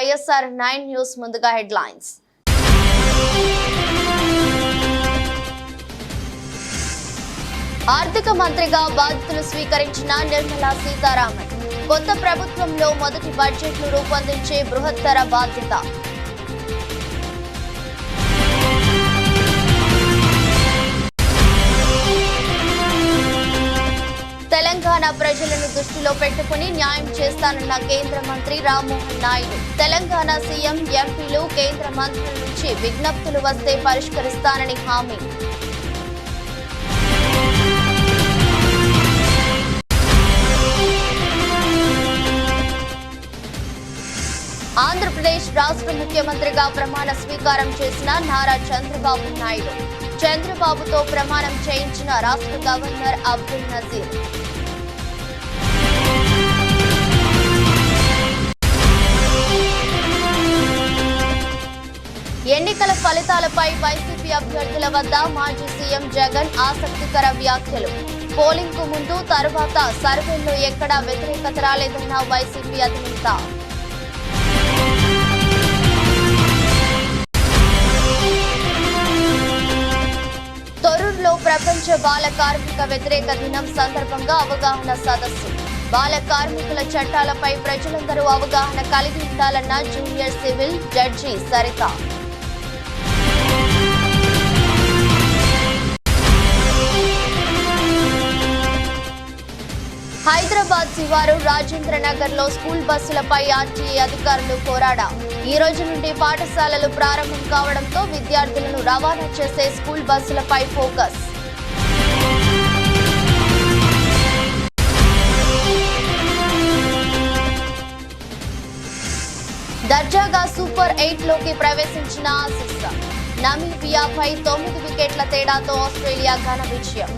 ISR9 news ముందుగా headlines. ఆర్థిక మంత్రిగా బాధ్యతలు స్వీకరించిన నిర్మలా సీతారామన్ కొత్త ప్రభుత్వంలో మొదటి బడ్జెట్ను రూపొందించే బృహత్తర బాధ్యత. తెలంగాణ ప్రజలను దృష్టిలో పెట్టుకుని న్యాయం చేస్తానన్న కేంద్ర మంత్రి రామ్మోహన్ నాయుడు. తెలంగాణ సీఎం, ఎంపీలు, కేంద్ర మంత్రుల నుంచి విజ్ఞప్తులు వస్తే పరిష్కరిస్తానని హామీ. ఆంధ్రప్రదేశ్ రాష్ట్ర ముఖ్యమంత్రిగా ప్రమాణ స్వీకారం చేసిన నారా చంద్రబాబు నాయుడు. చంద్రబాబుతో ప్రమాణం చేయించిన రాష్ట్ర గవర్నర్ అబ్దుల్ నజీర్. ఎన్నికల ఫలితాలపై వైసీపీ అభ్యర్థుల వద్ద మాజీ సీఎం జగన్ ఆసక్తికర వ్యాఖ్యలు. పోలింగ్ కు ముందు, తర్వాత సర్వేల్లో ఎక్కడా వ్యతిరేకత రాలేదన్న వైసీపీ అధినేత. తొర్రూరులో ప్రపంచ బాల కార్మిక వ్యతిరేక దినం సందర్భంగా అవగాహన సదస్సు. బాల కార్మికుల చట్టాలపై ప్రజలందరూ అవగాహన కలిగి ఉండాలన్న junior civil judge Saritha. Hyderabad శివారు రాజేంద్ర నగర్ లో స్కూల్ బస్సులపై ఆర్టీఏ అధికారులు పోరాడా. ఈ రోజు నుండి పాఠశాలలు ప్రారంభం కావడంతో విద్యార్థులను రవాణా చేసే స్కూల్ బస్సులపై ఫోకస్. దర్జాగా సూపర్ 8 లోకి ప్రవేశించిన ఆసీస్. నమీబియాపై 9 వికెట్ల తేడాతో ఆస్ట్రేలియా ఘన విజయం.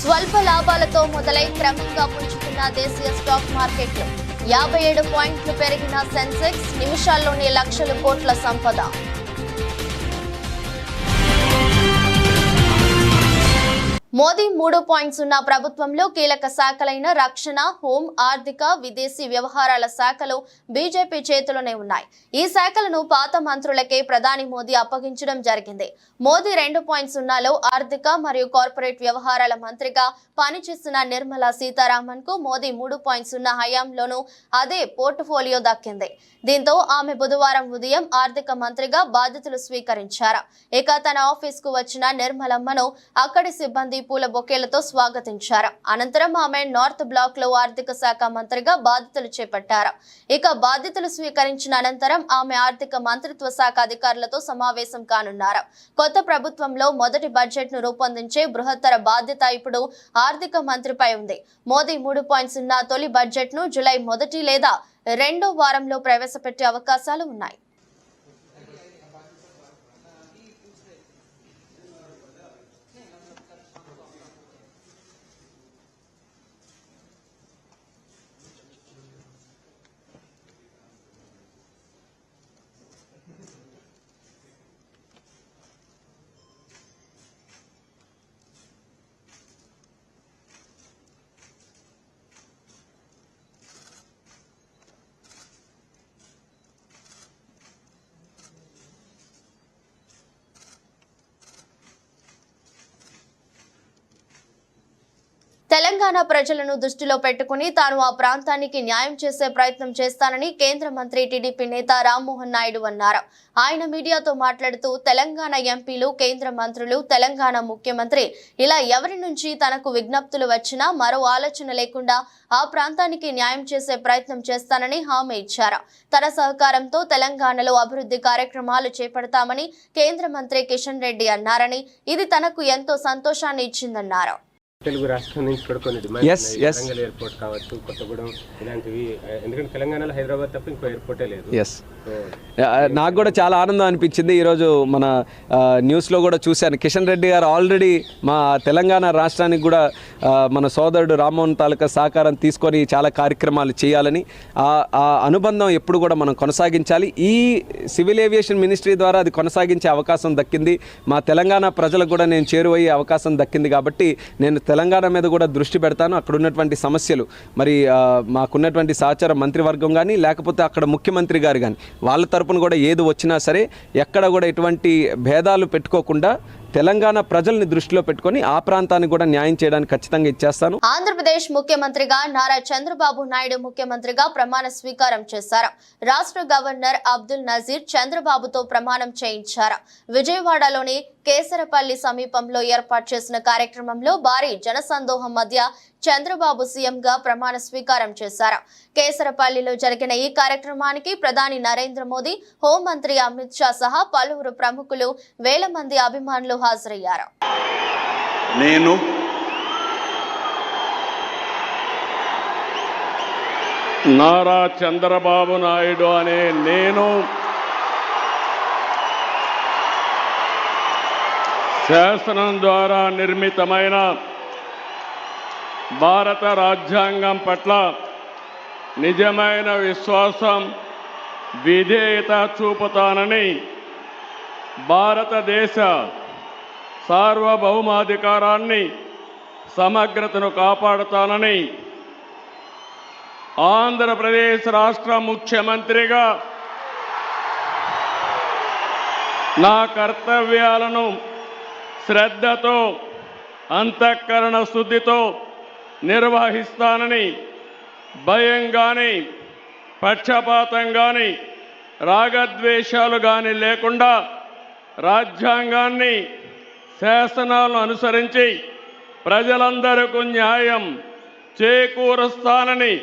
స్వల్ప లాభాలతో మొదలై క్రమంగా పుంజుకున్న దేశీయ స్టాక్ మార్కెట్లు. 57 పాయింట్లు పెరిగిన సెన్సెక్స్, నిమిషాల్లోనే లక్షల కోట్ల సంపద. మోదీ 3.0 ప్రభుత్వంలో కీలక శాఖలైన రక్షణ, హోం, ఆర్థిక, విదేశీ వ్యవహారాల శాఖలు బీజేపీ చేతిలోనే ఉన్నాయి. ఈ శాఖలను పాత మంత్రులకే ప్రధాని మోదీ అప్పగించడం జరిగింది. మోదీ 2.0లో ఆర్థిక మరియు కార్పొరేట్ వ్యవహారాల మంత్రిగా పనిచేస్తున్న నిర్మలా సీతారామన్ కు మోదీ 3.0 హయాంలోనూ అదే పోర్ట్ఫోలియో దక్కింది. దీంతో ఆమె బుధవారం ఉదయం ఆర్థిక మంత్రిగా బాధ్యతలు స్వీకరించారు. ఇక తన ఆఫీస్ కు వచ్చిన నిర్మలమ్మను అక్కడి సిబ్బంది పూల బొకేలతో స్వాగతించారు. అనంతరం ఆమె నార్త్ బ్లాక్ లో ఆర్థిక శాఖ మంత్రిగా బాధ్యతలు చేపట్టారు. ఇక బాధ్యతలు స్వీకరించిన అనంతరం ఆమె ఆర్థిక మంత్రిత్వ శాఖ అధికారులతో సమావేశం కానున్నారు. కొత్త ప్రభుత్వంలో మొదటి బడ్జెట్ ను రూపొందించే బృహత్తర బాధ్యత ఇప్పుడు ఆర్థిక మంత్రిపై ఉంది. మోదీ 3.0 తొలి బడ్జెట్ ను జూలై 1 లేదా 2వ వారంలో ప్రవేశపెట్టే అవకాశాలు ఉన్నాయి. తెలంగాణ ప్రజలను దృష్టిలో పెట్టుకుని తాను ఆ ప్రాంతానికి న్యాయం చేసే ప్రయత్నం చేస్తానని కేంద్ర మంత్రి టీడీపీ నేత రామ్మోహన్ నాయుడు అన్నారు. ఆయన మీడియాతో మాట్లాడుతూ తెలంగాణ ఎంపీలు, కేంద్ర మంత్రులు, తెలంగాణ ముఖ్యమంత్రి ఇలా ఎవరి నుంచి తనకు విజ్ఞప్తులు వచ్చినా మరో ఆలోచన లేకుండా ఆ ప్రాంతానికి న్యాయం చేసే ప్రయత్నం చేస్తానని హామీ ఇచ్చారు. తన సహకారంతో తెలంగాణలో అభివృద్ధి కార్యక్రమాలు చేపడతామని కేంద్ర మంత్రి కిషన్ రెడ్డి అన్నారని ఇది తనకు ఎంతో సంతోషాన్ని ఇచ్చిందన్నారు. తెలుగు రాష్ట్రం నుంచి కూడా కొన్ని డిమాండ్స్ వరంగల్ ఎయిర్పోర్ట్ కావచ్చు, కొత్తగూడెం ఇలాంటివి. ఎందుకంటే తెలంగాణలో హైదరాబాద్ తప్ప ఇంకో ఎయిర్పోర్టే లేదు. నాకు కూడా చాలా ఆనందం అనిపించింది. ఈరోజు మన న్యూస్లో కూడా చూశాను, కిషన్ రెడ్డి గారు ఆల్రెడీ మా తెలంగాణ రాష్ట్రానికి కూడా మన సోదరుడు రామ్మోహన్ తాలూకా సహకారం తీసుకొని చాలా కార్యక్రమాలు చేయాలని, ఆ అనుబంధం ఎప్పుడు కూడా మనం కొనసాగించాలి. ఈ సివిల్ ఏవియేషన్ మినిస్ట్రీ ద్వారా అది కొనసాగించే అవకాశం దక్కింది. మా తెలంగాణ ప్రజలకు కూడా నేను చేరువయ్యే అవకాశం దక్కింది. కాబట్టి నేను తెలంగాణ మీద కూడా దృష్టి పెడతాను. అక్కడ ఉన్నటువంటి సమస్యలు మరి మాకున్నటువంటి సహచార మంత్రివర్గం కానీ, లేకపోతే అక్కడ ముఖ్యమంత్రి గారు కానీ, వాళ్ళ తరపున కూడా ఏది వచ్చినా సరే ఎక్కడ కూడా ఎటువంటి భేదాలు పెట్టుకోకుండా తెలంగాణ ప్రజల్ని దృష్టిలో పెట్టుకొని ఆ ప్రాంతానికి కూడా న్యాయం చేయడానికి ఖచ్చితంగా ఇచ్చేస్తాను. ఆంధ్రప్రదేశ్ ముఖ్యమంత్రిగా నారా చంద్రబాబు నాయుడు ముఖ్యమంత్రిగా ప్రమాణ స్వీకారం చేశారు. రాష్ట్ర గవర్నర్ అబ్దుల్ నజీర్ చంద్రబాబుతో ప్రమాణం చేయించారు. విజయవాడలోని కేసరపల్లి సమీపంలో ఏర్పాటు చేసిన కార్యక్రమంలో భారీ జనసందోహం మధ్య చంద్రబాబు సీఎంగా ప్రమాణ స్వీకారం చేశారు. కేసరపల్లిలో జరిగిన ఈ కార్యక్రమానికి ప్రధాని నరేంద్ర మోదీ, హోంమంత్రి అమిత్ షా సహా పలువురు ప్రముఖులు, వేల మంది అభిమానులు హాజరయ్యారు. నేను నారా చంద్రబాబు నాయుడు అనే నేను శాసనం ద్వారా నిర్మితమైన భారత రాజ్యాంగం పట్ల నిజమైన విశ్వాసం, విధేయత చూపుతానని, భారతదేశ సార్వభౌమాధికారాన్ని, సమగ్రతను కాపాడుతానని, ఆంధ్రప్రదేశ్ రాష్ట్ర ముఖ్యమంత్రిగా నా కర్తవ్యాలను శ్రద్ధతో, అంతఃకరణ శుద్ధితో నిర్వహిస్తానని, భయం కానీ, పక్షపాతం కానీ, రాగద్వేషాలు కానీ లేకుండా రాజ్యాంగాన్ని, శాసనాలను అనుసరించి ప్రజలందరికీ న్యాయం చేకూరుస్తానని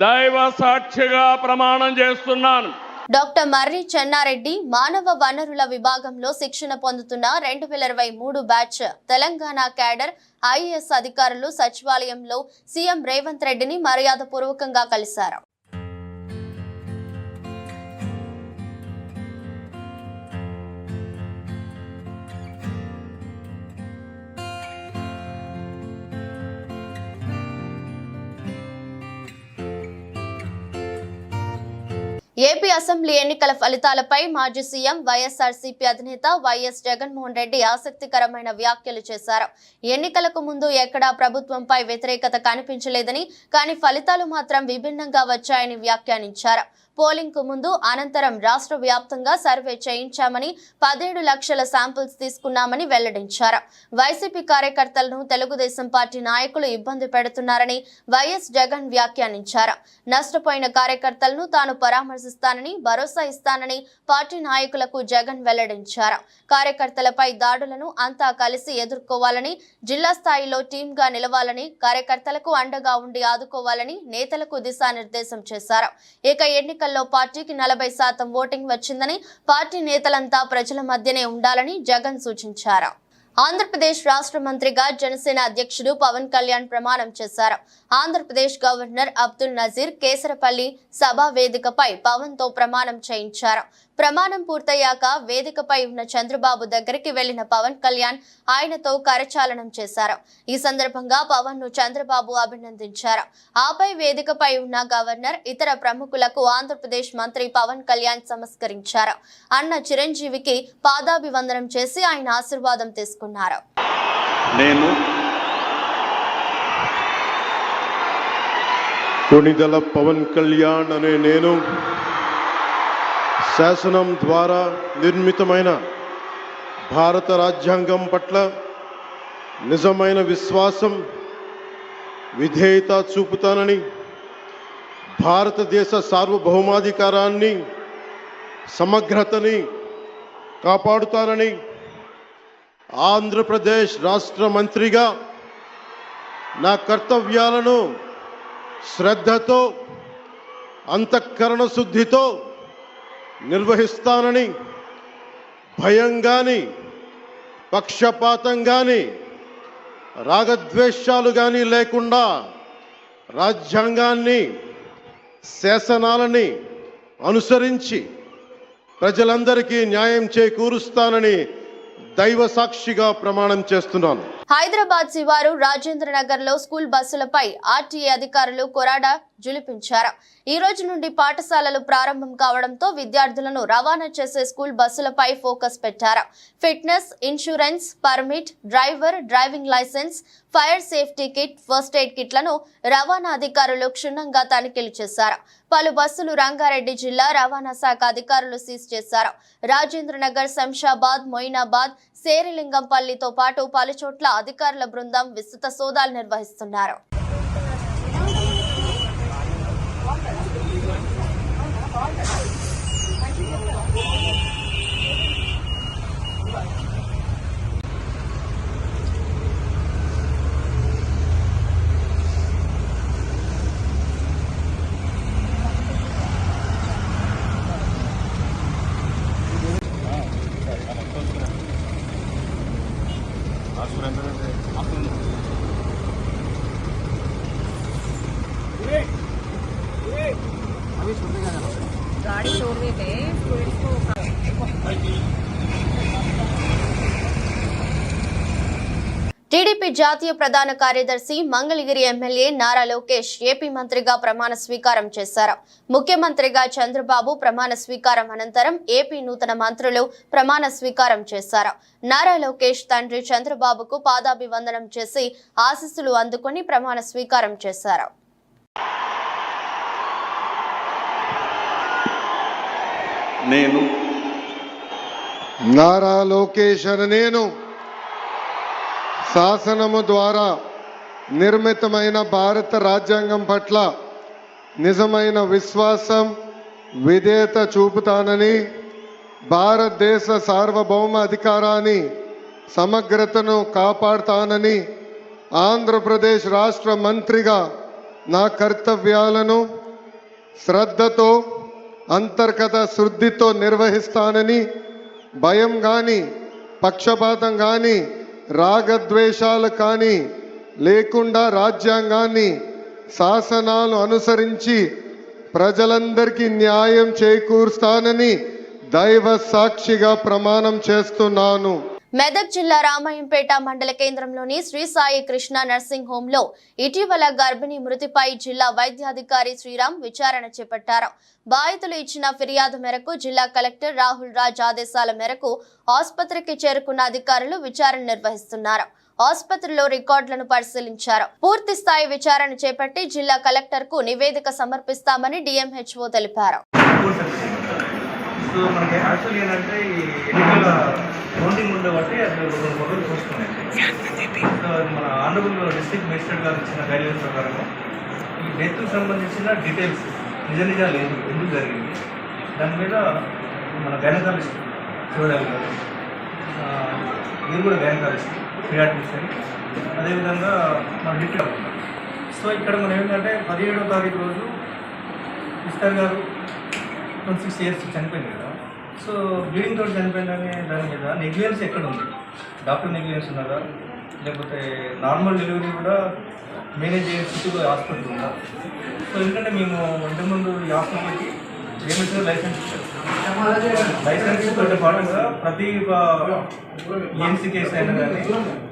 దైవ సాక్షిగా ప్రమాణం చేస్తున్నాను. డాక్టర్ మర్రి చెన్నారెడ్డి మానవ వనరుల విభాగంలో శిక్షణ పొందుతున్న 2023 బ్యాచ్ తెలంగాణ క్యాడర్ ఐఏఎస్ అధికారులు సచివాలయంలో సీఎం రేవంత్ రెడ్డిని మర్యాదపూర్వకంగా కలిశారు. ఏపీ అసెంబ్లీ ఎన్నికల ఫలితాలపై మాజీ సీఎం వైఎస్ఆర్సీపీ అధినేత వైఎస్ జగన్మోహన్ రెడ్డి ఆసక్తికరమైన వ్యాఖ్యలు చేశారు. ఎన్నికలకు ముందు ఎక్కడా ప్రభుత్వంపై వ్యతిరేకత కనిపించలేదని, కానీ ఫలితాలు మాత్రం విభిన్నంగా వచ్చాయని వ్యాఖ్యానించారు. పోలింగ్ కు ముందు, అనంతరం రాష్ట్ర వ్యాప్తంగా సర్వే చేయించామని, 17 లక్షల శాంపిల్స్ తీసుకున్నామని వెల్లడించారు. వైసీపీ కార్యకర్తలను తెలుగుదేశం పార్టీ నాయకులు ఇబ్బంది పెడుతున్నారని వైఎస్ జగన్ వ్యాఖ్యానించారు. నష్టపోయిన కార్యకర్తలను తాను పరామర్శిస్తానని భరోసా ఇస్తానని పార్టీ నాయకులకు జగన్ వెల్లడించారు. కార్యకర్తలపై దాడులను అంతా కలిసి ఎదుర్కోవాలని, జిల్లా స్థాయిలో టీంగా నిలవాలని, కార్యకర్తలకు అండగా ఉండి ఆదుకోవాలని నేతలకు దిశానిర్దేశం చేశారు. ఇక ఎన్నికల్లో పార్టీకి 40% ఓటింగ్ వచ్చిందని, పార్టీ నేతలంతా ప్రజల మధ్యనే ఉండాలని జగన్ సూచించారు. ఆంధ్రప్రదేశ్ రాష్ట్ర మంత్రిగా జనసేన అధ్యక్షుడు పవన్ కళ్యాణ్ ప్రమాణం చేశారు. ఆంధ్రప్రదేశ్ గవర్నర్ అబ్దుల్ నజీర్ కేసరపల్లి సభా వేదికపై పవన్ తో ప్రమాణం చేయించారు. ప్రమాణం పూర్తయ్యాక వేదికపై ఉన్న చంద్రబాబు దగ్గరికి వెళ్లిన పవన్ కళ్యాణ్ ఆయనతో కరచాలనం చేశారు. ఈ సందర్భంగా పవన్ ను చంద్రబాబు అభినందించారు. ఆపై వేదికపై ఉన్న గవర్నర్, ఇతర ప్రముఖులకు ఆంధ్రప్రదేశ్ మంత్రి పవన్ కళ్యాణ్ నమస్కరించారు. అన్న చిరంజీవికి పాదాభివందనం చేసి ఆయన ఆశీర్వాదం తీసుకున్నారు. నేను కొణిదెల పవన్ కళ్యాణ్ అనే నేను శాసనం ద్వారా నిర్మితమైన భారత రాజ్యాంగం పట్ల నిజమైన విశ్వాసం, విధేయత చూపుతానని, భారతదేశ సార్వభౌమాధికారాన్ని, సమగ్రతని కాపాడుతానని, ఆంధ్రప్రదేశ్ రాష్ట్ర మంత్రిగా నా కర్తవ్యాలను శ్రద్ధతో, అంతఃకరణ శుద్ధితో నిర్వహిస్తానని, భయం కానీ, పక్షపాతం కానీ, రాగద్వేషాలు కానీ లేకుండా రాజ్యాంగాన్ని శాసనాలని అనుసరించి ప్రజలందరికీ న్యాయం చేకూరుస్తానని దైవ సాక్షిగా ప్రమాణం చేస్తున్నాను. హైదరాబాద్ శివారు రాజేంద్ర నగర్ లో స్కూల్ బస్సులపై ఆర్టీఏ అధికారులు కొరాడా జులిపించారు. ఈ రోజు నుండి పాఠశాలలు ప్రారంభం కావడంతో విద్యార్థులను రవాణా చేసే స్కూల్ బస్సులపై ఫోకస్ పెట్టారు. Fitness, insurance, permit, driving licence, fire safety kit, first aid కిట్లను రవాణా అధికారులు క్షుణ్ణంగా తనిఖీలు చేశారు. పలు బస్సులు రంగారెడ్డి జిల్లా రవాణా శాఖ అధికారులు సీజ్ చేశారు. రాజేంద్ర నగర్, శంషాబాద్, మొయినాబాద్, శేరిలింగంపల్లితో పాటు పలు చోట్ల అధికారుల బృందం విస్తృత సోదాలు నిర్వహిస్తున్నారు. गाड़ी छोड़ देते स्टूडेंट्स को। టీడీపీ జాతీయ ప్రధాన కార్యదర్శి మంగళగిరి ఎమ్మెల్యే నారా లోకేష్ ఏపీ మంత్రిగా ప్రమాణ స్వీకారం చేశారు. ముఖ్యమంత్రిగా చంద్రబాబు ప్రమాణ స్వీకారం అనంతరం ఏపీ నూతన మంత్రులు ప్రమాణ స్వీకారం చేశారు. నారా లోకేష్ తండ్రి చంద్రబాబుకు పాదాభివందనం చేసి ఆశీస్సులు అందుకుని ప్రమాణ స్వీకారం చేశారు. నేను నారా లోకేష్ అనే నేను శాసనము ద్వారా నిర్మితమైన భారత రాజ్యాంగం పట్ల నిజమైన విశ్వాసం, విధేయత చూపుతానని, భారతదేశ సార్వభౌమ అధికారాన్ని, సమగ్రతను కాపాడుతానని, ఆంధ్రప్రదేశ్ రాష్ట్ర మంత్రిగా నా కర్తవ్యాలను శ్రద్ధతో, అంతర్గత శుద్ధితో నిర్వహిస్తానని, భయం కానీ, పక్షపాతం కానీ, రాగద్వేషాలు కానీ లేకుండా రాజ్యాంగాన్ని, శాసనాలు అనుసరించి ప్రజలందరికీ న్యాయం చేకూరుస్తానని దైవ సాక్షిగా ప్రమాణం చేస్తున్నాను. మెదక్ జిల్లా రామాయంపేట మండల కేంద్రంలోని శ్రీ సాయి కృష్ణ నర్సింగ్ హోమ్ లో ఇటీవల గర్భిణీ మృతిపై జిల్లా వైద్యాధికారి శ్రీరామ్ విచారణ చేపట్టారు. బాధితులు ఇచ్చిన ఫిర్యాదు మేరకు జిల్లా కలెక్టర్ రాహుల్ రాజ్ ఆదేశాల మేరకు ఆసుపత్రికి చేరుకున్న అధికారులు విచారణ నిర్వహిస్తున్నారు. ఆసుపత్రిలో రికార్డులను పరిశీలించారు. పూర్తి స్థాయి విచారణ చేపట్టి జిల్లా కలెక్టర్ కు నివేదిక సమర్పిస్తామని డిఎంహెచ్ఓ తెలిపారు. సో మనకి యాక్చువల్లీ ఏంటంటే ఈ ఎన్నికల కౌంటింగ్ ఉండే బట్టి అది రెండు ఫోటోలు చూసుకున్నాయి. సో మన ఆనరబుల్ డిస్ట్రిక్ట్ మేజిస్ట్రేట్ గారు ఇచ్చిన గైడ్లైన్స్ ప్రకారం ఈ డెత్కు సంబంధించిన డీటెయిల్స్ నిజాలు ఎందుకు జరిగింది దాని మీద మన గైనకాలజిస్ట్ చూడాలి గారు, మీరు కూడా గైనకాలజిస్ట్, పియాట్రిషియన్, అదేవిధంగా మన డిప్యూటీ. సో ఇక్కడ మనం ఏంటంటే 17వ తారీఖు రోజు మిస్టర్ గారు 26 years చనిపోయింది కదా. సో బ్లీడింగ్ తోటి చనిపోయిందనే దాని మీద నెగ్లిజెన్స్ ఎక్కడ ఉంది? డాక్టర్ నెగ్లిజెన్స్ ఉన్నదా, లేకపోతే నార్మల్ డెలివరీ కూడా మేనేజ్ చేసే స్థితిలో హాస్పిటల్ ఉందా? సో ఎందుకంటే మేము ఇంతకుముందు ఈ హాస్పిటల్కి ఏమిటో లైసెన్స్ ఇచ్చారు. లైసెన్స్ తోటి పాటుగా ప్రతి ఈఎన్సీ కేసు అయినా కానీ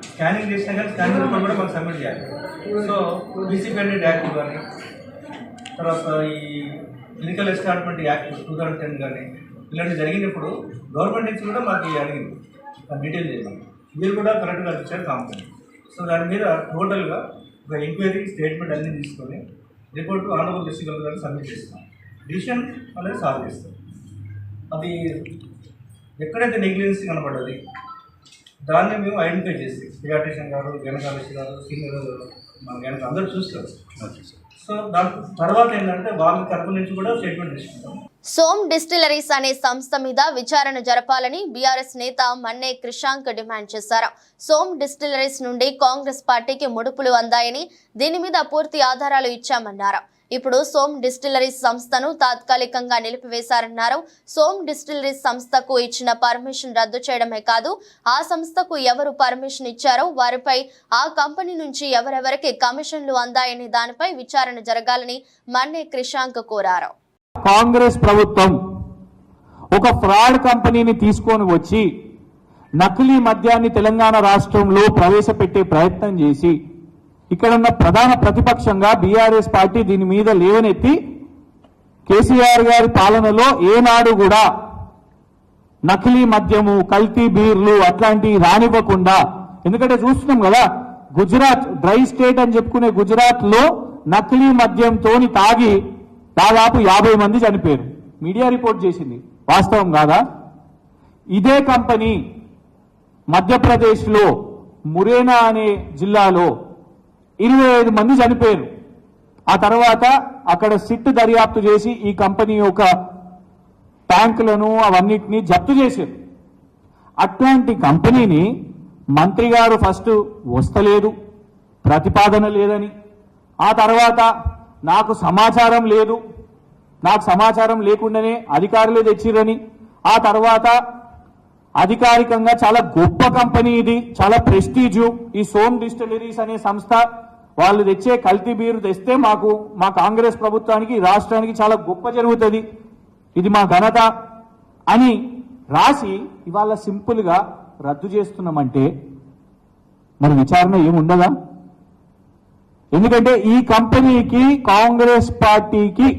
స్కానింగ్ చేసినా కానీ స్కానింగ్ రిపోర్ట్ కూడా మాకు సబ్మిట్ చేయాలి. సో బీసీ పెండెంట్ యాక్ట్ కానీ, తర్వాత ఈ క్లినికల్ ఎస్టాబ్లిష్మెంట్ యాక్ట్ 2010 కానీ ఇలాంటివి జరిగినప్పుడు గవర్నమెంట్ నుంచి కూడా మాకు అడిగింది డీటెయిల్ చేయాలి. మీరు కూడా కరెక్ట్గా ఇచ్చారు కాంప్లైంట్. సో దాని మీద టోటల్గా ఒక ఎంక్వైరీ స్టేట్మెంట్ అన్నీ తీసుకొని report honourable district collector submit చేస్తాం. డిసిషన్ అనేది సాల్వ్ చేస్తాం. అది ఎక్కడైతే నెగ్లిజెన్స్ కనపడ్డది దాన్ని మేము ఐడెంటిఫై చేసి పియాట్రిషియన్ గారు, గైనకాలజిస్ట్ గారు, సీనియర్ మన గైనక అందరూ చూస్తారు. సో దాని తర్వాత ఏంటంటే వాళ్ళ తరపు నుంచి కూడా స్టేట్మెంట్ తీసుకుంటాం. సోమ్ డిస్టిలరీస్ అనే సంస్థ మీద విచారణ జరపాలని బీఆర్ఎస్ నేత మన్నే క్రిషాంక్ డిమాండ్ చేశారు. సోమ్ డిస్టిలరీస్ నుండి కాంగ్రెస్ పార్టీకి ముడుపులు అందాయని, దీని మీద పూర్తి ఆధారాలు ఇచ్చామన్నారు. ఇప్పుడు సోమ్ డిస్టిలరీస్ సంస్థను తాత్కాలికంగా నిలిపివేశారన్నారు. సోమ్ డిస్టిలరీస్ సంస్థకు ఇచ్చిన పర్మిషన్ రద్దు చేయడమే కాదు, ఆ సంస్థకు ఎవరు పర్మిషన్ ఇచ్చారో వారిపై ఆ కంపెనీ నుంచి ఎవరెవరికి కమిషన్లు అందాయనే దానిపై విచారణ జరగాలని మన్నే క్రిషాంక్ కోరారు. కాంగ్రెస్ ప్రభుత్వం ఒక ఫ్రాడ్ కంపెనీని తీసుకొని వచ్చి నకిలీ మద్యాన్ని తెలంగాణ రాష్ట్రంలో ప్రవేశపెట్టే ప్రయత్నం చేసి ఇక్కడ ఉన్న ప్రధాన ప్రతిపక్షంగా బీఆర్ఎస్ పార్టీ దీని మీద లేవనెత్తి కేసీఆర్ గారి పాలనలో ఏనాడు కూడా నకిలీ మద్యము, కల్తీ బీర్లు అట్లాంటివి రానివ్వకుండా, ఎందుకంటే చూస్తున్నాం కదా గుజరాత్ డ్రై స్టేట్ అని చెప్పుకునే గుజరాత్ లో నకిలీ మద్యంతో తాగి దాదాపు 50 మంది చనిపోయారు. మీడియా రిపోర్ట్ చేసింది, వాస్తవం కాదా? ఇదే కంపెనీ మధ్యప్రదేశ్లో మురేనా అనే జిల్లాలో 25 మంది చనిపోయారు. ఆ తర్వాత అక్కడ సిట్ దర్యాప్తు చేసి ఈ కంపెనీ యొక్క ట్యాంకులను అవన్నిటినీ జప్తు చేశారు. అట్లాంటి కంపెనీని మంత్రి గారు ఫస్ట్ వస్తలేదు, ప్రతిపాదన లేదని, ఆ తర్వాత నాకు సమాచారం లేదు, నాకు సమాచారం లేకుండానే అధికారులే తెచ్చిరని, ఆ తర్వాత అధికారికంగా చాలా గొప్ప కంపెనీ ఇది, చాలా ప్రెస్టీజు ఈ సోమ్ డిస్టిలరీస్ అనే సంస్థ, వాళ్ళు తెచ్చే కల్తీ బీరు తెస్తే మా కాంగ్రెస్ ప్రభుత్వానికి రాష్ట్రానికి చాలా గొప్ప జరుగుతుంది, ఇది మా ఘనత అని రాసి ఇవాళ సింపుల్ గా రద్దు చేస్తున్నామంటే మరి విచారణ ఏముండదా? ఎందుకంటే ఈ కంపెనీకి కాంగ్రెస్ పార్టీకి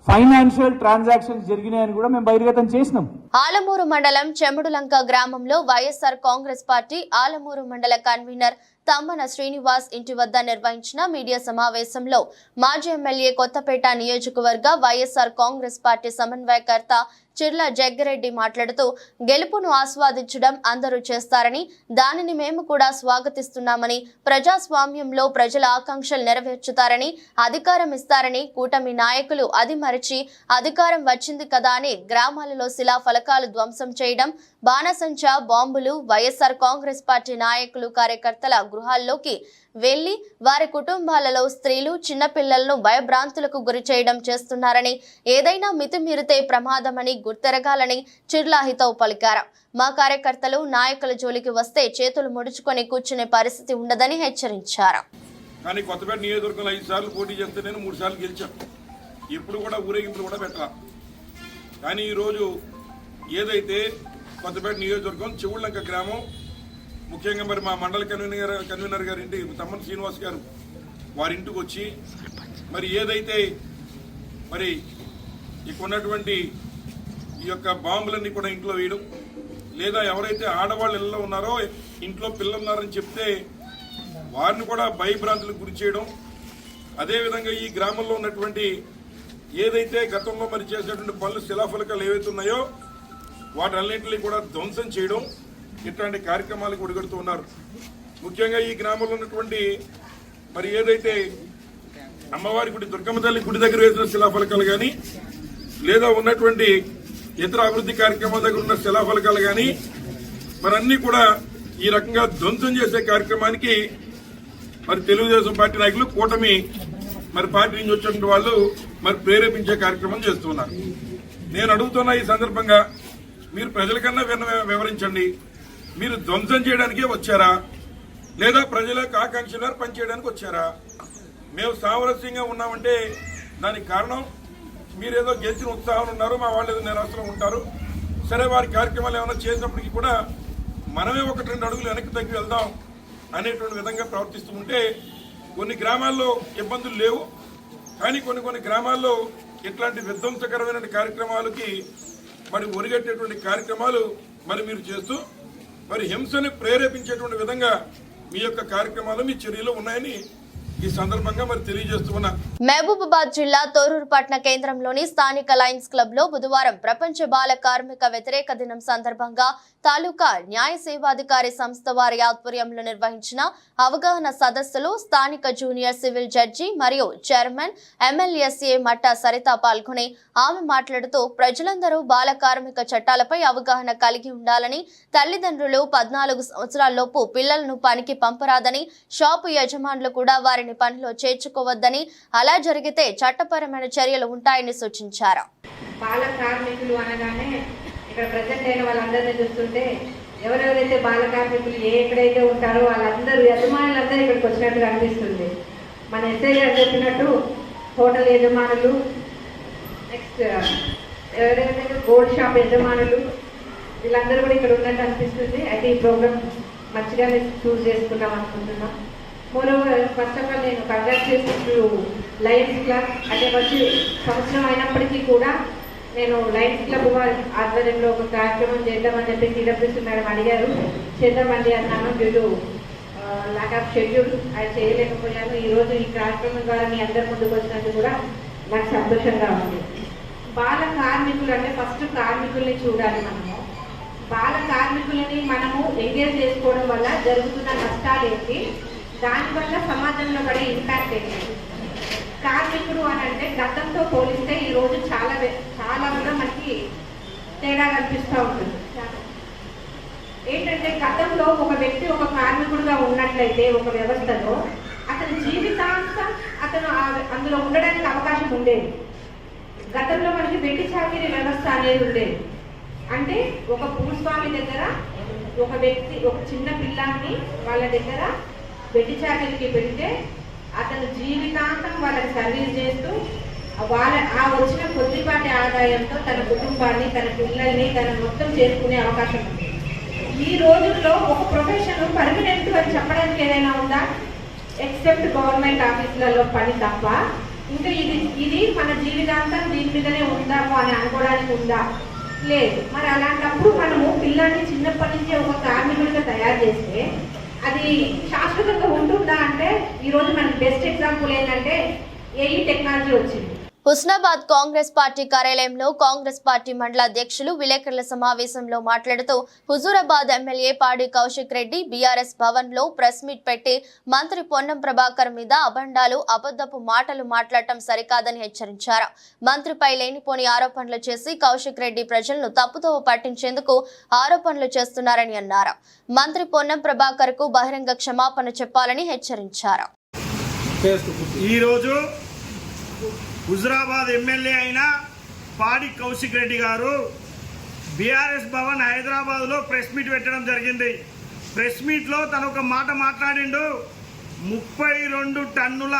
ఫైనాన్షియల్ ట్రాన్సాక్షన్స్ జరిగినాయని కూడా మేము బహిర్గతం చేసినాం. ఆలమూరు మండలం చెముడులంక గ్రామంలో వైఎస్ఆర్ కాంగ్రెస్ పార్టీ ఆలమూరు మండల కన్వీనర్ తమ్మన శ్రీనివాస్ ఇంటి వద్ద నిర్వహించిన మీడియా సమావేశంలో మాజీ ఎమ్మెల్యే కొత్తపేట నియోజకవర్గ వైఎస్ఆర్ కాంగ్రెస్ పార్టీ సమన్వయకర్త చిర్ల జగ్గిరెడ్డి మాట్లాడుతూ గెలుపును ఆస్వాదించడం అందరూ చేస్తారని, దానిని మేము కూడా స్వాగతిస్తున్నామని, ప్రజాస్వామ్యంలో ప్రజల ఆకాంక్షలు నెరవేర్చుతారని, అధికారం ఇస్తారని కూటమి నాయకులు అది మరిచి అధికారం వచ్చింది కదా అని గ్రామాలలో శిలా ఫలకాలు ధ్వంసం చేయడం, బాణసంచా బాంబులు వైఎస్ఆర్ కాంగ్రెస్ పార్టీ నాయకులు కార్యకర్తల గృహాల్లోకి వెళ్లి వారి కుటుంబాలలో స్త్రీలు చిన్నపిల్లలను భయభ్రాంతులకు గురి చేయడం చేస్తున్నారని, ఏదైనా మితిమీరితే ప్రమాదమని గుర్తెరగాలని చిర్ల హితవు పలికారు. మా కార్యకర్తలు నాయకుల జోలికి వస్తే చేతులు ముడుచుకొని కూర్చునే పరిస్థితి ఉండదని హెచ్చరించారు. కానీ కొత్తపేట నియోజకవర్గంలో 5 సార్లు పోటీ చేస్తే నేను 3 సార్లు గెలిచాను. ఇప్పుడు కూడా ఊరేగింపులు కూడా పెట్టాల. కానీ ఈరోజు ఏదైతే కొత్తపేట నియోజకవర్గం చెవుళ్ళంక గ్రామం, ముఖ్యంగా మరి మా మండల కన్వీనర్ గారి ఇంటి తమ్మన శ్రీనివాస్ గారు వారి ఇంటికి వచ్చి మరి ఏదైతే మరి ఇక్కడ ఉన్నటువంటి ఈ యొక్క బాంబులన్నీ కూడా ఇంట్లో వేయడం, లేదా ఎవరైతే ఆడవాళ్ళు ఇళ్ళలో ఉన్నారో ఇంట్లో పిల్లలు ఉన్నారని చెప్తే వారిని కూడా భయభ్రాంతులకు గురి చేయడం, అదేవిధంగా ఈ గ్రామంలో ఉన్నటువంటి ఏదైతే గతంలో మరి చేసినటువంటి పనులు శిలాఫలకాలు ఏవైతే ఉన్నాయో వాటన్నింటినీ కూడా ధ్వంసం చేయడం, ఇట్లాంటి కార్యక్రమాలకు ఒడిగడుతూ ఉన్నారు. ముఖ్యంగా ఈ గ్రామంలో ఉన్నటువంటి మరి ఏదైతే అమ్మవారి గుడి దుర్గమ్మ తల్లి గుడి దగ్గర వేసిన శిలాఫలకాలు కానీ, లేదా ఉన్నటువంటి ఇతర అభివృద్ధి కార్యక్రమాల దగ్గర ఉన్న శిలాఫలకాలు కానీ మరి అన్ని కూడా ఈ రకంగా ధ్వంసం చేసే కార్యక్రమానికి మరి తెలుగుదేశం పార్టీ నాయకులు కూటమి మరి పార్టీ నుంచి వచ్చినటువంటి వాళ్ళు మరి ప్రేరేపించే కార్యక్రమం చేస్తున్నారు. నేను అడుగుతున్న ఈ సందర్భంగా మీరు ప్రజలకన్నా వివరించండి, మీరు ధ్వంసం చేయడానికే వచ్చారా, లేదా ప్రజలకు ఆకాంక్షలు పనిచేయడానికి వచ్చారా? మేము సామరస్యంగా ఉన్నామంటే దానికి కారణం మీరేదో గెలిచిన ఉత్సాహం ఉన్నారు, మా వాళ్ళు ఏదో నిరాశలో ఉంటారు. సరే, వారి కార్యక్రమాలు ఏమైనా చేసినప్పటికీ కూడా మనమే 1-2 అడుగులు వెనక్కి తగ్గి వెళ్దాం అనేటువంటి విధంగా ప్రవర్తిస్తూ ఉంటే కొన్ని గ్రామాల్లో ఇబ్బందులు లేవు. కానీ కొన్ని గ్రామాల్లో ఇట్లాంటి విధ్వంసకరమైన కార్యక్రమాలకి మరి ఒరిగట్టేటువంటి కార్యక్రమాలు మరి మీరు చేస్తూ మరి హింసని ప్రేరేపించేటువంటి విధంగా మీ యొక్క కార్యక్రమాలు, మీ చర్యలు ఉన్నాయని ఈ సందర్భంగా మరి తెలియజేస్తున్నా. మహబూబాబాద్ జిల్లా తోరూరు పట్టణ కేంద్రంలోని స్థానిక లయన్స్ క్లబ్ లో బుధవారం ప్రపంచ బాల కార్మిక వ్యతిరేక దినం సందర్భంగా తాలూకా న్యాయ సేవాధికారి సంస్థ వారి ఆధ్వర్యంలో నిర్వహించిన అవగాహన సదస్సులో స్థానిక జూనియర్ సివిల్ జడ్జి మరియు చైర్మన్ ఎమ్మెల్యేసీ మట్ట సరిత పాల్గొని ఆమె మాట్లాడుతూ ప్రజలందరూ బాల కార్మిక చట్టాలపై అవగాహన కలిగి ఉండాలని, తల్లిదండ్రులు 14 సంవత్సరాలలోపు పిల్లలను పనికి పంపరాదని, షాపు యజమానులు కూడా వారిని వారిని పనిలో చేర్చుకోవద్దని, అలా జరిగితే చట్టపరమైన చర్యలు ఉంటాయని సూచించారు. బాల కార్మికులు అనగానే ఇక్కడ ప్రజెంట్ అయిన వాళ్ళందరినీ చూస్తుంటే ఎవరెవరైతే బాల కార్మికులు ఎక్కడైతే ఉంటారో వాళ్ళందరూ యజమానులందరూ ఇక్కడికి వచ్చినట్టుగా అనిపిస్తుంది. మన ఎస్ఐ గారు చెప్పినట్టు హోటల్ యజమానులు, నెక్స్ట్ ఎవరైతే గోల్డ్ షాప్ యజమానులు, వీళ్ళందరూ కూడా ఇక్కడ ఉన్నట్టు అనిపిస్తుంది. అయితే ఈ ప్రోగ్రామ్ మంచిగానే చూస్ చేసుకున్నాం అనుకుంటున్నాం. మోరోవర్ ఫస్ట్ ఆఫ్ ఆల్ నేను కంగ్రాట్ చేస్తూ లయన్స్ క్లబ్ అంటే వచ్చి సంవత్సరం అయినప్పటికీ కూడా నేను లయన్స్ క్లబ్ ఆధ్వర్యంలో ఒక కార్యక్రమం చేద్దామని చెప్పి టీడబ్ల్యూసీ మేడం అడిగారు. చేద్దామండి అన్నాను. Due to lack of schedule అది చేయలేకపోయాను. ఈరోజు ఈ కార్యక్రమం ద్వారా మీ అందరి ముందుకు వచ్చినందుకు కూడా నాకు సంతోషంగా ఉంది. బాల కార్మికులు అంటే ఫస్ట్ కార్మికుల్ని చూడాలి. బాల కార్మికులని మనము ఎంగేజ్ చేసుకోవడం వల్ల జరుగుతున్న నష్టాలు ఏంటి, దానివల్ల సమాజంలో పడే ఇంపాక్ట్ ఏంటి. కార్మికుడు అని అంటే గతంతో పోలిస్తే ఈరోజు చాలా కూడా మనకి తేడా కనిపిస్తూ ఉంటుంది. ఏంటంటే గతంలో ఒక వ్యక్తి ఒక కార్మికుడుగా ఉన్నట్లయితే ఒక వ్యవస్థలో అతని జీవితాంతం అతను అందులో ఉండడానికి అవకాశం ఉండేది. గతంలో మనకి వెట్టి చాకిరీ వ్యవస్థ అనేది ఉండేది. అంటే ఒక భూస్వామి దగ్గర ఒక వ్యక్తి ఒక చిన్న పిల్లాన్ని వాళ్ళ దగ్గర వెట్టి చాకిరీకి పెడితే అతను జీవితాంతం వాళ్ళకి సర్వీస్ చేస్తూ ఆ వచ్చిన కొద్దిపాటి ఆదాయంతో తన కుటుంబాన్ని, తన పిల్లల్ని తన మొత్తం చేసుకునే అవకాశం ఉంది. ఈ రోజుల్లో ఒక ప్రొఫెషన్ పర్మనెంట్ అని చెప్పడానికి ఏదైనా ఉందా? ఎక్సెప్ట్ గవర్నమెంట్ ఆఫీసులలో పని తప్ప ఇంకా ఇది మన జీవితాంతం దీని మీదనే ఉందాము అని అనుకోవడానికి ఉందా? లేదు. మరి అలాంటప్పుడు మనము పిల్లాన్ని చిన్నప్పటి నుంచే ఒక కార్మికుడిగా తయారు చేస్తే అది శాశ్వతంగా ఉంటుందా అంటే ఈరోజు మనకి బెస్ట్ ఎగ్జాంపుల్ ఏంటంటే ఏఈ టెక్నాలజీ వచ్చింది. హుస్నాబాద్ కాంగ్రెస్ పార్టీ కార్యాలయంలో కాంగ్రెస్ పార్టీ మండల అధ్యక్షులు విలేకరుల సమావేశంలో మాట్లాడుతూ హుజూరాబాద్ ఎమ్మెల్యే పాడి కౌశిక్ రెడ్డి బీఆర్ఎస్ భవన్ లో ప్రెస్ మీట్ పెట్టి మంత్రి పొన్నం ప్రభాకర్ మీద అబండాలు, అబద్ధపు మాటలు మాట్లాడటం సరికాదని హెచ్చరించారు. మంత్రిపై లేనిపోని ఆరోపణలు చేసి కౌశిక్ రెడ్డి ప్రజలను తప్పుదోవ పట్టించేందుకు ఆరోపణలు చేస్తున్నారని అన్నారు. మంత్రి పొన్నం ప్రభాకర్ కు బహిరంగ క్షమాపణ చెప్పాలని హెచ్చరించారు. హుజూరాబాద్ ఎమ్మెల్యే అయిన పాడి కౌశిక్ రెడ్డి గారు బీఆర్ఎస్ భవన్ హైదరాబాద్లో ప్రెస్ మీట్ పెట్టడం జరిగింది. ప్రెస్ మీట్లో తను ఒక మాట మాట్లాడిండు. 32 టన్నుల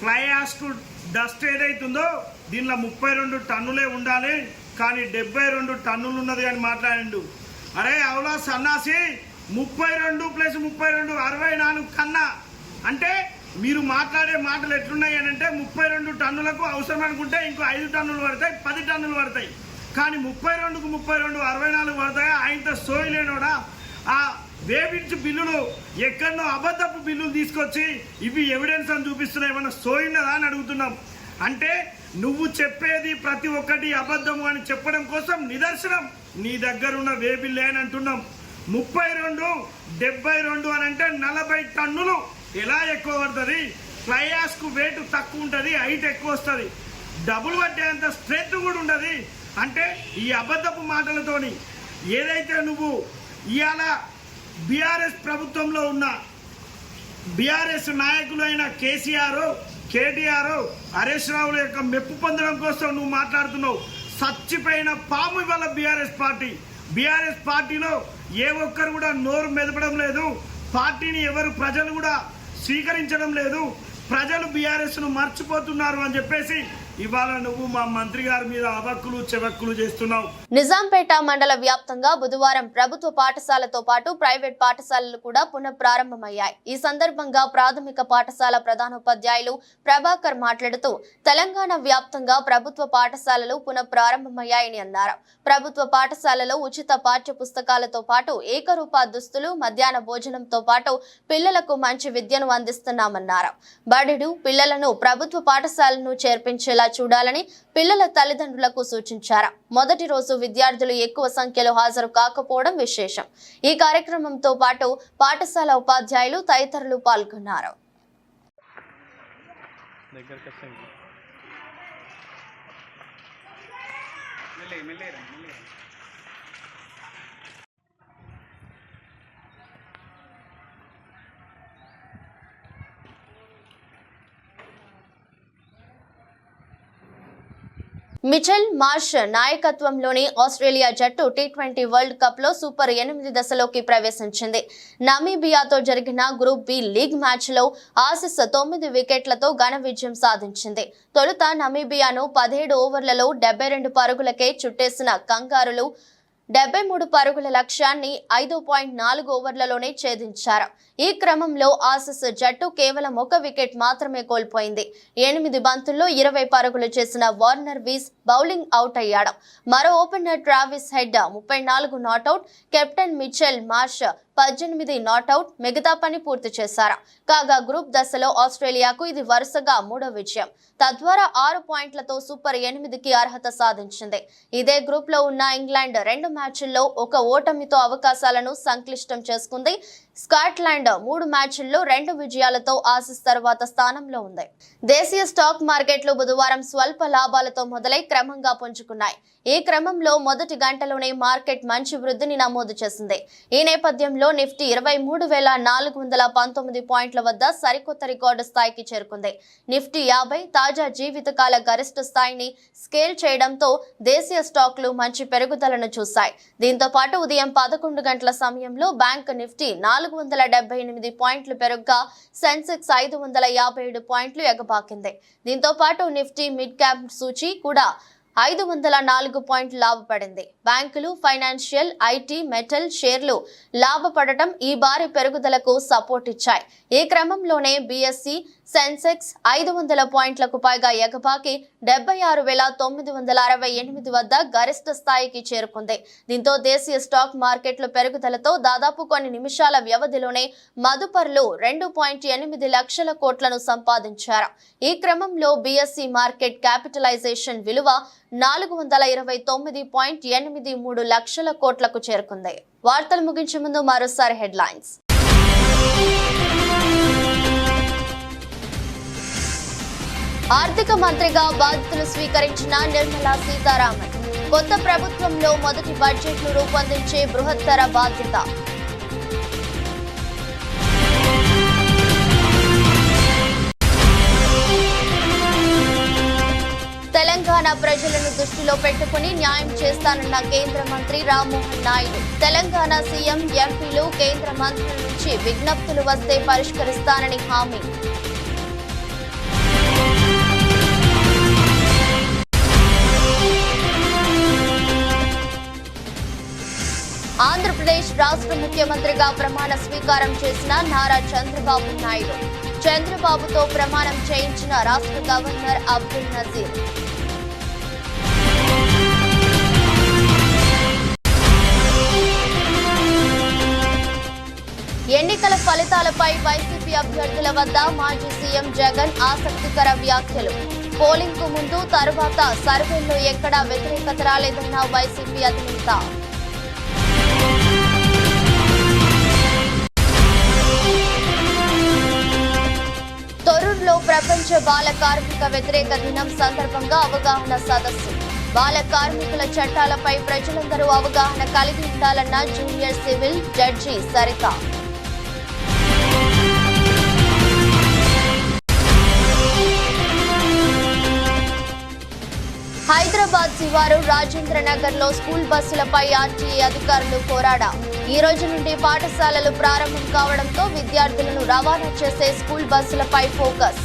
ఫ్లై యాష్కు డస్ట్ ఏదైతుందో దీనిలో 32 టన్నులే ఉండాలి, కానీ 72 టన్నులు ఉన్నది అని మాట్లాడిండు. అరే అవులా సన్నాసి, 32 + 32 64 కన్నా అంటే మీరు మాట్లాడే మాటలు ఎట్లున్నాయి అని అంటే 32 టన్నులకు అవసరం అనుకుంటే ఇంకో 5 టన్నులు పడతాయి, 10 టన్నులు పడతాయి. కానీ 32కు 32 64 పడతాయి. ఆయనతో సోయలేనోడా ఆ వేపించి బిల్లులు ఎక్కడో అబద్ధపు బిల్లులు తీసుకొచ్చి ఇవి ఎవిడెన్స్ అని చూపిస్తున్నాయి, ఏమన్నా సోయినదా అని అడుగుతున్నాం. అంటే నువ్వు చెప్పేది ప్రతి ఒక్కటి అబద్ధము అని చెప్పడం కోసం నిదర్శనం నీ దగ్గర ఉన్న వేబిల్లే అని అంటున్నాం. 32, 72 అని అంటే 40 టన్నులు ఎలా ఎక్కువ పడుతుంది? ఫ్లై యాష్కు వెయిట్ తక్కువ ఉంటుంది, హైట్ ఎక్కువ వస్తుంది, డబుల్ పట్టేంత స్ట్రెంత్ కూడా ఉండదు. అంటే ఈ అబద్ధపు మాటలతోని ఏదైతే నువ్వు ఇవాళ బీఆర్ఎస్ ప్రభుత్వంలో ఉన్న బీఆర్ఎస్ నాయకులు అయిన కేసీఆర్, కేటీఆర్, హరీష్ రావుల యొక్క మెప్పు పొందడం కోసం నువ్వు మాట్లాడుతున్నావు. చచ్చిపోయిన పాము ఇవాళ బీఆర్ఎస్ పార్టీలో ఏ ఒక్కరు కూడా నోరు మెదపడం లేదు. పార్టీని ఎవరు ప్రజలు కూడా స్వీకరించడం లేదు. ప్రజలు బీఆర్ఎస్ను మర్చిపోతున్నారు అని చెప్పేసి ఇవాళ నువ్వు మా మంత్రి గారి మీద అవక్కులు చెవక్కులు చేస్తున్నావు. నిజాంపేట మండల వ్యాప్తంగా బుధవారం ప్రభుత్వ పాఠశాలతో పాటు ప్రైవేట్ పాఠశాలలు కూడా పునఃప్రారంభమయ్యాయి. ఈ సందర్భంగా ప్రాథమిక పాఠశాల ప్రధానోపాధ్యాయులు ప్రభాకర్ మాట్లాడుతూ తెలంగాణ వ్యాప్తంగా ప్రభుత్వ పాఠశాలలు పునఃప్రారంభమయ్యాయని అన్నారు. ప్రభుత్వ పాఠశాలలో ఉచిత పాఠ్య పుస్తకాలతో పాటు ఏకరూప దుస్తులు, మధ్యాహ్న భోజనంతో పాటు పిల్లలకు మంచి విద్యను అందిస్తున్నామన్నారు. బడుడు పిల్లలను ప్రభుత్వ పాఠశాలను చేర్పించేలా చూడాలని పిల్లల తల్లిదండ్రులకు సూచించారు. మొదటి రోజు విద్యార్థులు ఎక్కువ సంఖ్యలో హాజరు కాకపోవడం విశేషం. ఈ కార్యక్రమంతో పాటు పాఠశాల ఉపాధ్యాయులు తదితరులు పాల్గొన్నారు. మిచెల్ మార్ష్ నాయకత్వంలోని ఆస్ట్రేలియా జట్టు టీ20 వరల్డ్ కప్ లో సూపర్ 8 దశలోకి ప్రవేశించింది. నమీబియాతో జరిగిన గ్రూప్ బి లీగ్ మ్యాచ్ లో ఆసీస్ 9 వికెట్లతో ఘన విజయం సాధించింది. తొలుత నమీబియాను 17 ఓవర్లలో 72 పరుగులకే చుట్టేసిన కంగారులు 73 పరుగుల లక్ష్యాన్ని 5.4 ఓవర్లలోనే ఛేదించారు. ఈ క్రమంలో ఆసీస్ జట్టు కేవలం 1 వికెట్ మాత్రమే కోల్పోయింది. 8 బంతుల్లో 20 పరుగులు చేసిన వార్నర్ వీస్ బౌలింగ్ అవుట్ అయ్యాడు. మరో opener Travis head 34 not out, captain Mitchell Marsh 18 not out మిగతా పని పూర్తి చేశారు. కాగా గ్రూప్ దశలో ఆస్ట్రేలియాకు ఇది వరుసగా 3వ విజయం. తద్వారా 6 పాయింట్లతో సూపర్ 8కి అర్హత సాధించింది. ఇదే గ్రూప్ లో ఉన్న ఇంగ్లాండ్ 2 మ్యాచ్ల్లో 1 ఓటమితో అవకాశాలను సంక్లిష్టం చేసుకుంది. స్కాట్లాండ్ 3 మ్యాచ్ల్లో 2 విజయాలతో ఆసీస్ తర్వాత స్థానంలో ఉంది. దేశీయ స్టాక్ మార్కెట్లు బుధవారం స్వల్ప లాభాలతో మొదలై క్రమంగా పుంజుకున్నాయి. ఈ క్రమంలో మొదటి గంటలోనే మార్కెట్ మంచి వృద్ధిని నమోదు చేసింది. ఈ నేపథ్యంలో నిఫ్టీ 23,419 పాయింట్ల వద్ద సరికొత్త రికార్డు స్థాయికి చేరుకుంది. నిఫ్టీ 50 తాజా జీవితకాల గరిష్ట స్థాయిని స్కేల్ చేయడంతో దేశీయ స్టాక్లు మంచి పెరుగుదలను చూశాయి. దీంతో పాటు ఉదయం 11 గంటల సమయంలో బ్యాంక్ నిఫ్టీ 478 పాయింట్లు పెరుగుగా సెన్సెక్స్ 557 పాయింట్లు ఎగబాకింది. దీంతో పాటు నిఫ్టీ మిడ్ క్యాప్ సూచీ కూడా 504 పాయింట్లు లాభపడింది. బ్యాంకులు, ఫైనాన్షియల్, ఐటీ, మెటల్ షేర్లు లాభపడటం ఈ భారీ పెరుగుదలకు సపోర్ట్ ఇచ్చాయి. ఈ క్రమంలోనే బీఎస్ఈ సెన్సెక్స్ 500 పాయింట్లకు పైగా ఎగబాకి 76,968 వద్ద గరిష్ట స్థాయికి చేరుకుంది. దీంతో దేశీయ స్టాక్ మార్కెట్ల పెరుగుదలతో దాదాపు కొన్ని నిమిషాల వ్యవధిలోనే మదుపర్లు 2.8 లక్షల కోట్లను సంపాదించారు. ఈ క్రమంలో బీఎస్ఈ మార్కెట్ క్యాపిటలైజేషన్ విలువ 429.83 లక్షల కోట్లకు చేరుకుంది. వార్తలు ముగించే ముందు మరోసారి హెడ్లైన్స్. ఆర్థిక మంత్రిగా బాధ్యతలు స్వీకరించిన నిర్మలా సీతారామన్ కొత్త ప్రభుత్వంలో మొదటి బడ్జెట్ను రూపొందించే బృహత్తర బాధ్యత. తెలంగాణ ప్రజలను దృష్టిలో పెట్టుకుని న్యాయం చేస్తానన్న కేంద్ర మంత్రి రామ్మోహన్ నాయుడు. తెలంగాణ సీఎం, ఎంపీలు, కేంద్ర మంత్రుల నుంచి విజ్ఞప్తులు వస్తే పరిష్కరిస్తానని హామీ. ఆంధ్రప్రదేశ్ రాష్ట్ర ముఖ్యమంత్రిగా ప్రమాణ స్వీకారం చేసిన నారా చంద్రబాబు నాయుడు. చంద్రబాబుతో ప్రమాణం చేయించిన రాష్ట్ర గవర్నర్ అబ్దుల్ నజీర్. ఎన్నికల ఫలితాలపై వైసీపీ అభ్యర్థుల వద్ద మాజీ సీఎం జగన్ ఆసక్తికర వ్యాఖ్యలు. పోలింగ్ కు ముందు, తర్వాత సర్వేల్లో ఎక్కడా వ్యతిరేకత రాలేదన్న వైసీపీ అధినేత. తొర్రూరులో ప్రపంచ బాల కార్మిక వ్యతిరేక దినం సందర్భంగా అవగాహన సదస్సు. బాల కార్మికుల చట్టాలపై ప్రజలందరూ అవగాహన కలిగి ఉండాలన్న junior civil judge Saritha. Hyderabad శివారు రాజేంద్ర నగర్ లో స్కూల్ బస్సులపై ఆర్టీఏ అధికారులు పోరాడా. ఈ రోజు నుండి పాఠశాలలు ప్రారంభం కావడంతో విద్యార్థులను రవాణా చేసే స్కూల్ బస్సులపై ఫోకస్.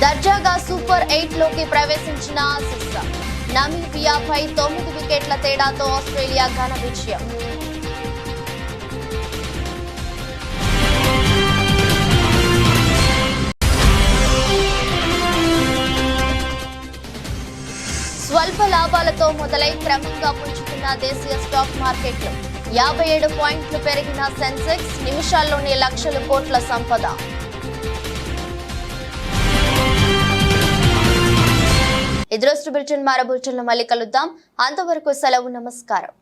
దర్జాగా సూపర్ 8 లోకి ప్రవేశించిన ఆసీస్. నమీబియాపై 9 వికెట్ల తేడాతో ఆస్ట్రేలియా ఘన విజయం. స్వల్ప లాభాలతో మొదలై క్రమంగా పుంజుకున్న దేశీయ స్టాక్ మార్కెట్లు. 57 పాయింట్లు పెరిగిన సెన్సెక్స్, నిమిషాల్లోనే లక్షల కోట్ల సంపద. ఇదృష్టి బులెటిన్ మరో బులెటిన్లో మళ్ళీ కలుద్దాం. అంతవరకు సెలవు, నమస్కారం.